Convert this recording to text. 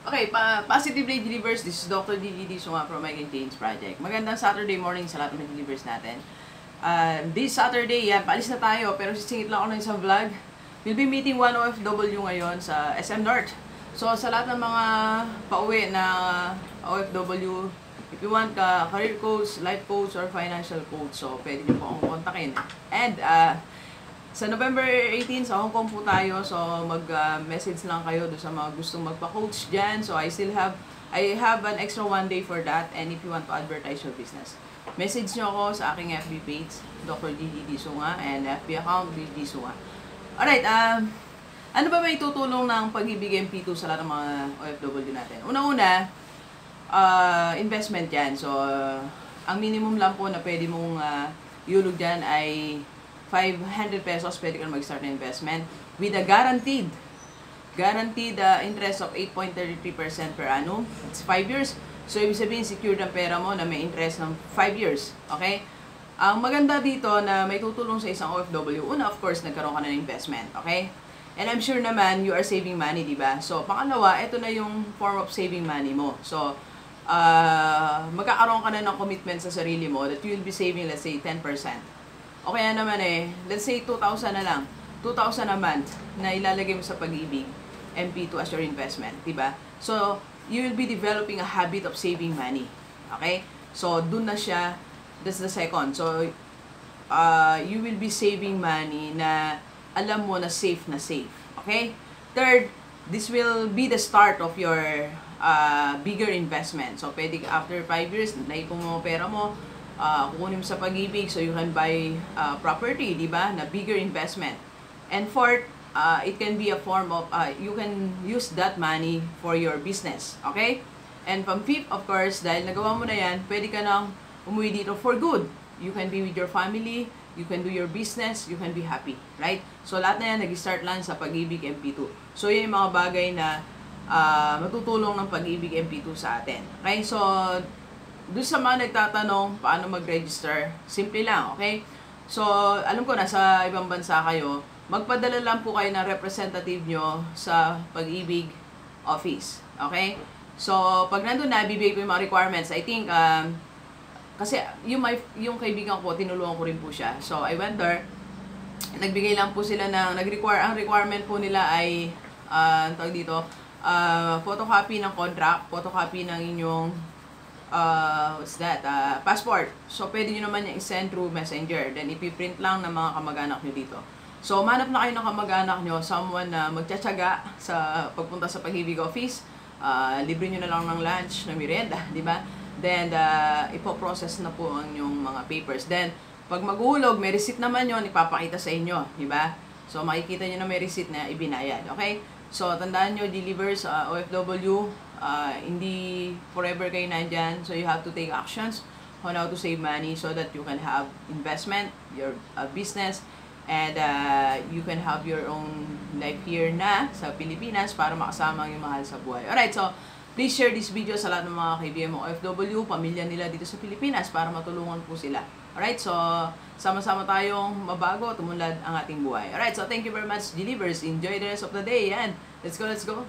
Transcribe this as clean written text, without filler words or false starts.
Okay, positively delivers. This is Dr. Gigi Sunga from Make and Change Project. Magandang Saturday morning sa lahat ng delivers natin. This Saturday, yan, paalis na tayo, pero sisingit lang ako ng isang vlog. We'll be meeting one OFW ngayon sa SM North. So, sa lahat ng mga pauwi na OFW, if you want career coach, life coach, or financial coach, so pwede nyo po akong kontakin. And, sa November 18, sa Hong Kong po tayo, so mag-message lang kayo doon sa mga gustong magpa-coach dyan. So I have an extra 1 day for that, and if you want to advertise your business, message nyo ako sa aking FB page, Dr. Gigi Sunga, and FB account, Gigi Sunga. Alright, ano ba may tutulong ng PAGIBIG MP2 sa lahat ng mga OFW natin? Una-una, investment yan. So, ang minimum lang po na pwede mong iulog dyan ay 500 pesos, pwede ka mag-start na investment with a guaranteed interest of 8.33% per annum. It's 5 years. So, ibig sabihin, secured ang pera mo na may interest ng 5 years. Okay? Ang maganda dito na may tutulong sa isang OFW, una, of course, nagkaroon ka na ng investment. Okay? And I'm sure naman, you are saving money, diba? So, pangalawa, ito na yung form of saving money mo. So, magkakaroon ka na ng commitment sa sarili mo that you will be saving, let's say, 10%. O kaya naman let's say 2,000 na lang. 2,000 a month na ilalagay mo sa PAGIBIG MP2 as your investment, diba? So, you will be developing a habit of saving money. Okay? So, dun na siya. That's the second. So, you will be saving money na alam mo na safe. Okay? Third, this will be the start of your bigger investment. So, pwede after 5 years, naipon mo pera mo, kukunin mo sa PAGIBIG, so you can buy property, di ba, na bigger investment. And fourth, it can be a form of, you can use that money for your business, okay? And from fifth, of course, dahil nagawa mo na yan, pwede ka nang umuwi dito for good. You can be with your family, you can do your business, you can be happy, right? So, lahat na yan, nag-start lang sa PAGIBIG MP2. So, yun yung mga bagay na matutulong ng PAGIBIG MP2 sa atin. Okay? So, doon sa mga nagtatanong paano mag-register, simple lang, okay? So, alam ko nasa ibang bansa kayo, magpadala lang po kayo ng representative nyo sa PAGIBIG office, okay? So, pag nandun na, bibigay ko yung mga requirements. I think, kasi yung kaibigan ko, tinulungan ko rin po siya. So, I went there, nagbigay lang po sila ng, ang requirement po nila ay, tawag dito, photocopy ng contract, photocopy ng inyong passport. So, pwede nyo naman yung i-send through messenger. Then, ipiprint lang ng mga kamag-anak nyo dito. So, manap na kayo ng kamag-anak nyo, someone na magtsatsaga sa pagpunta sa PAGIBIG office. Libre nyo na lang ng lunch, ng merienda, di ba? Then, ipoprocess na po ang yung mga papers. Then, pag maghulog, may receipt naman yun, ipapakita sa inyo, di ba? So, makikita nyo na may receipt na ibinayad, okay? So, tandaan nyo, delivers OFW, hindi forever kayo nandyan, so you have to take actions on how to save money so that you can have investment, your business, and you can have your own life here na sa Pilipinas para makasama yung mahal sa buhay. Alright, so please share this video sa lahat ng mga kaibigan mo OFW, pamilya nila dito sa Pilipinas para matulungan po sila. Alright, so sama-sama tayong mabago, tumunlad ang ating buhay. Alright, so thank you very much, delivers. Enjoy the rest of the day, and let's go, let's go.